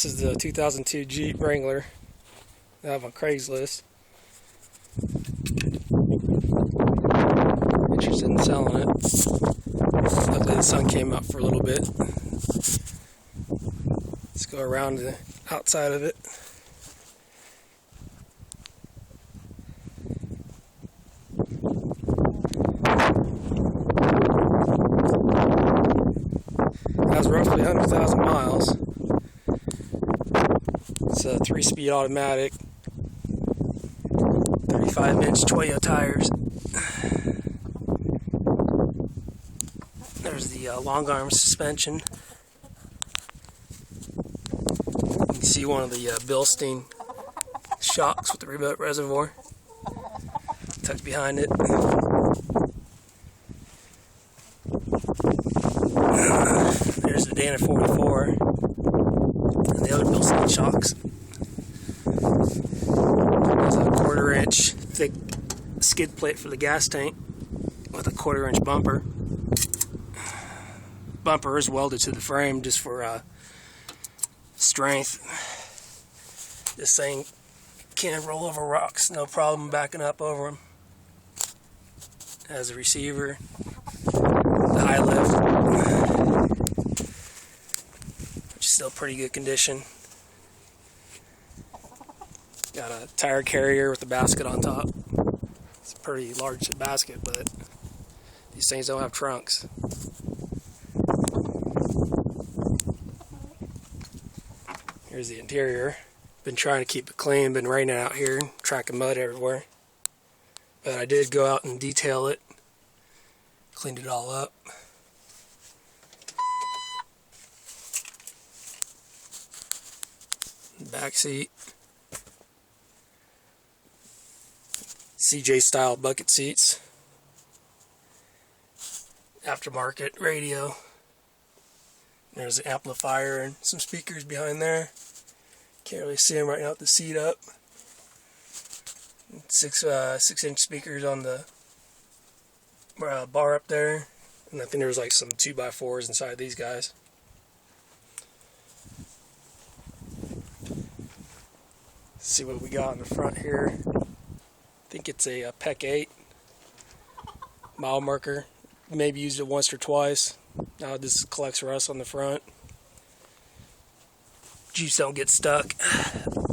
This is the 2002 Jeep Wrangler I have on Craigslist. Interested in selling it. Luckily the sun came out for a little bit. Let's go around the outside of it. It has roughly 100,000 miles. It's a 3-speed automatic, 35-inch Toyo tires. There's the long arm suspension. You can see one of the Bilstein shocks with the remote reservoir tucked behind it. There's the Dana 44 and the other Bilstein shocks. There's a 1/4-inch thick skid plate for the gas tank with a 1/4-inch bumper. Bumper is welded to the frame just for strength. This thing can roll over rocks, no problem backing up over them. Has a receiver, the high lift, which is still pretty good condition. Got a tire carrier with a basket on top. It's a pretty large basket, but these things don't have trunks. Here's the interior. Been trying to keep it clean, been raining out here, tracking mud everywhere. But I did go out and detail it, cleaned it all up. Back seat. CJ style bucket seats. Aftermarket radio. There's an amplifier and some speakers behind there. Can't really see them right now with the seat up. 6-inch speakers on the bar up there. And I think there's like some 2x4s inside these guys. Let's see what we got in the front here. I think it's a PEC 8 mile marker. Maybe used it once or twice. Now this collects rust on the front. Jeeps don't get stuck.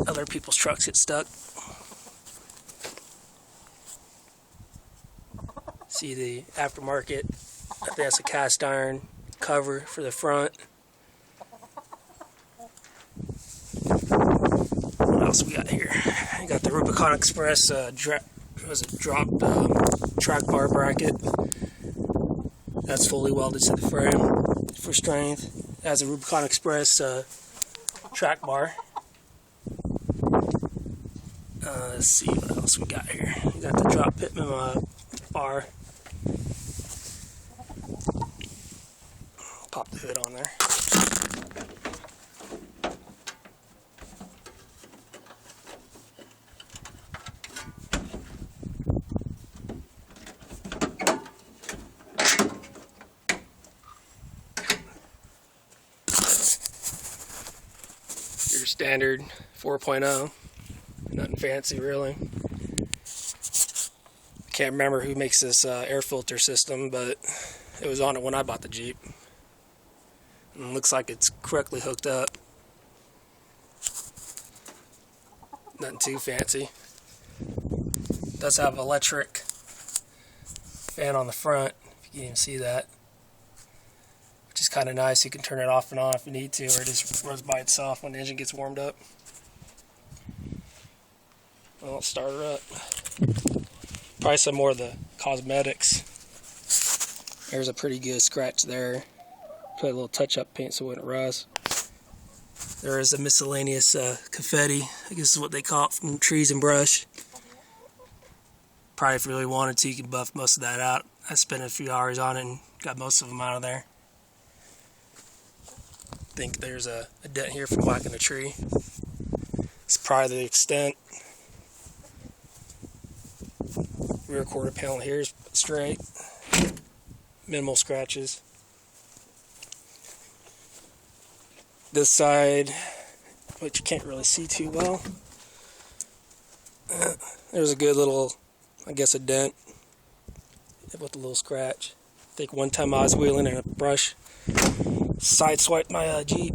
Other people's trucks get stuck. See the aftermarket. I think that's a cast iron cover for the front. What else we got here? We got the Rubicon Express dropped track bar bracket. That's fully welded to the frame for strength. It has a Rubicon Express track bar. Let's see what else we got here. We got the drop Pitman bar. Pop the hood on there. Your standard 4.0, nothing fancy really. Can't remember who makes this air filter system, but it was on it when I bought the Jeep. And it looks like it's correctly hooked up. Nothing too fancy. It does have electric fan on the front, if you can even see that. Which is kind of nice. You can turn it off and on if you need to, or it just runs by itself when the engine gets warmed up. Well, let's start her up. Probably some more of the cosmetics. There's a pretty good scratch there. Put a little touch-up paint so it wouldn't rust. There is a miscellaneous confetti. I guess is what they call it, from trees and brush. Probably if you really wanted to, you can buff most of that out. I spent a few hours on it and got most of them out of there. I think there's a dent here from whacking a tree. It's probably the extent. Rear quarter panel here is straight. Minimal scratches. This side which you can't really see too well. There's a good little, I guess, a dent with a little scratch. I think one time I was wheeling in a brush, sideswiped my Jeep.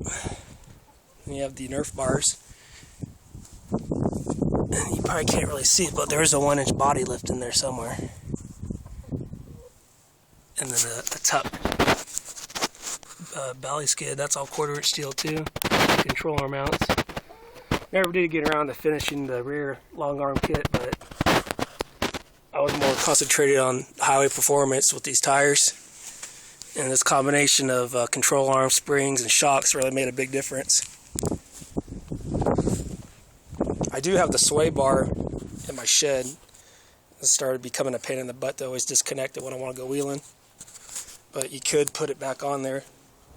And you have the Nerf bars. And you probably can't really see it, but there's a 1-inch body lift in there somewhere. And then the top belly skid, that's all 1/4-inch steel too. Control arm mounts. Never did get around to finishing the rear long arm kit, but I was more concentrated on highway performance with these tires. And this combination of control arm, springs, and shocks really made a big difference. I do have the sway bar in my shed. It started becoming a pain in the butt to always disconnect it when I want to go wheeling. But you could put it back on there,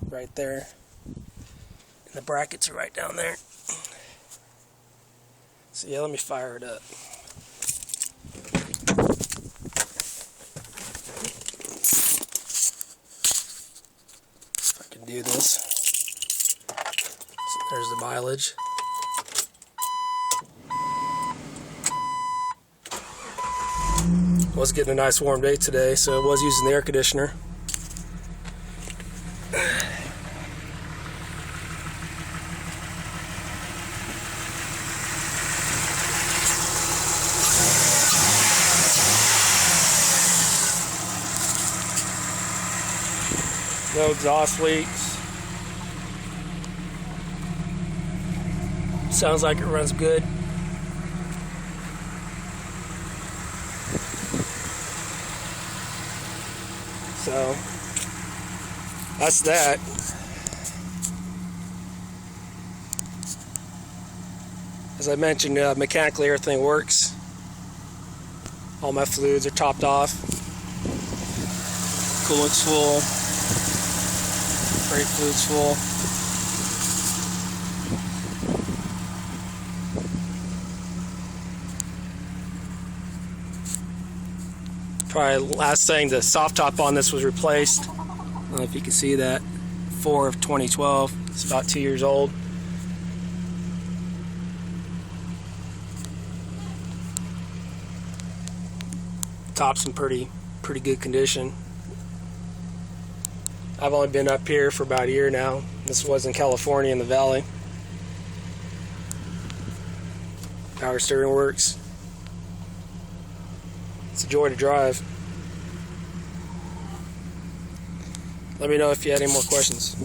right there. And the brackets are right down there. So yeah, let me fire it up. If I can do this. So there's the mileage. Was getting a nice warm day today, so I was using the air conditioner. No exhaust leaks. Sounds like it runs good. So that's that. As I mentioned, mechanically everything works. All my fluids are topped off. Coolant's full. Brake fluid's full. Probably last thing, the soft top on this was replaced. I don't know if you can see that. 4 of 2012. It's about 2 years old. Top's in pretty good condition. I've only been up here for about a year now. This was in California in the valley. Power steering works. It's a joy to drive. Let me know if you had any more questions.